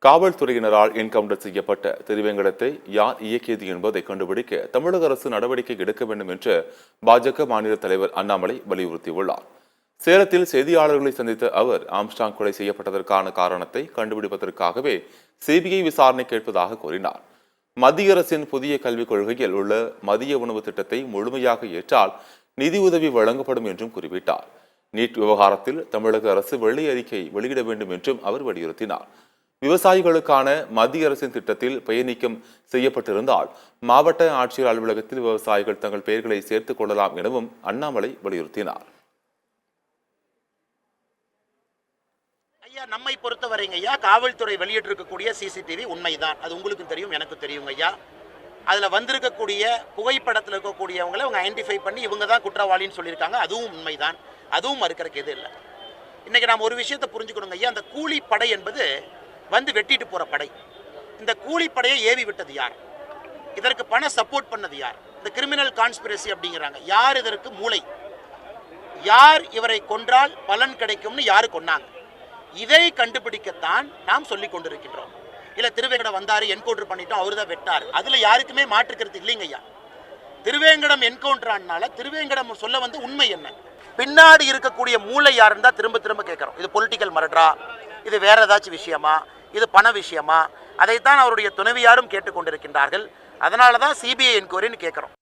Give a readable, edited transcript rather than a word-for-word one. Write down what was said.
காவல்துறையினரால் என்கவுண்டர் செய்யப்பட்ட திருவேங்கடத்தை யார் இயக்கியது என்பதை கண்டுபிடிக்க தமிழக அரசு நடவடிக்கை எடுக்க வேண்டும் என்று பாஜக மாநில தலைவர் அண்ணாமலை வலியுறுத்தியுள்ளார். சேலத்தில் செய்தியாளர்களை சந்தித்த அவர் ஆம்ஸ்டாங் கொலை செய்யப்பட்டதற்கான காரணத்தை கண்டுபிடிப்பதற்காகவே சிபிஐ விசாரணை கேட்பதாக கூறினார். மத்திய அரசின் புதிய கல்விக் கொள்கையில் உள்ள மதிய உணவு திட்டத்தை முழுமையாக ஏற்றால் நிதியுதவி வழங்கப்படும் என்றும் குறிப்பிட்டார். நீட் விவகாரத்தில் தமிழக அரசு வெள்ளை அறிக்கை வெளியிட வேண்டும் என்றும் அவர் வலியுறுத்தினார். விவசாயிகளுக்கான மத்திய அரசின் திட்டத்தில் பெயர் நீக்கம் செய்யப்பட்டிருந்தால் மாவட்ட ஆட்சியர் அலுவலகத்தில் விவசாயிகள் தங்கள் பெயர்களை சேர்த்துக் கொள்ளலாம் எனவும் அண்ணாமலை வலியுறுத்தினார். ஐயா, நம்மை பொறுத்தவரைங்க ஐயா, காவல்துறை வெளியிட்டிருக்கக்கூடிய சிசிடிவி உண்மைதான். அது உங்களுக்கு தெரியும், எனக்கு தெரியும் ஐயா. அதில் வந்திருக்கக்கூடிய புகைப்படத்தில் இருக்கக்கூடியவங்களை அவங்க ஐடென்டிஃபை பண்ணி இவங்க தான் குற்றவாளின்னு சொல்லியிருக்காங்க. அதுவும் உண்மைதான். அதுவும் மறுக்கிறதுக்கு எது இல்லை. இன்னைக்கு நாம் ஒரு விஷயத்தை புரிஞ்சுக்கணுங்க ஐயா. அந்த கூலிப்படை என்பது வந்து வெட்டிட்டு போற படை. இந்த கூலிப்படையை ஏவி விட்டது யார்? இதற்கு பண சப்போர்ட் பண்ணது யார்? இந்த கிரிமினல் கான்ஸ்பிரசி அப்படிங்கிறாங்க. யார் இதற்கு மூளை? யார் இவரை கொன்றால் பலன் கிடைக்கும்னு யாரு கொன்னாங்க? இதை கண்டுபிடிக்கத்தான் நாம் சொல்லிக் கொண்டிருக்கின்றோம். இல்ல திருவேங்கடம் வந்தாரு, என்கவுண்டர் பண்ணிட்டோம், அவரு தான் வெட்டாரு, அதுல யாருக்குமே மாற்றுக்கிறது இல்லைங்க ஐயா. திருவேங்கடம் என்கவுண்டர் ஆனால திருவேங்கடம் சொல்ல வந்து உண்மை என்ன? பின்னாடி இருக்கக்கூடிய மூளை யாருன்னு தான் திரும்ப திரும்ப கேட்கிறோம். இது பொலிட்டிக்கல் மர்டரா, இது வேற ஏதாச்சும் விஷயமா, இது பண விஷயமா? அதைத்தான் அவருடைய துணைவியாரும் கேட்டுக்கொண்டிருக்கின்றார்கள். அதனால தான் சிபிஐ என்கொயரின்னு கேட்கிறோம்.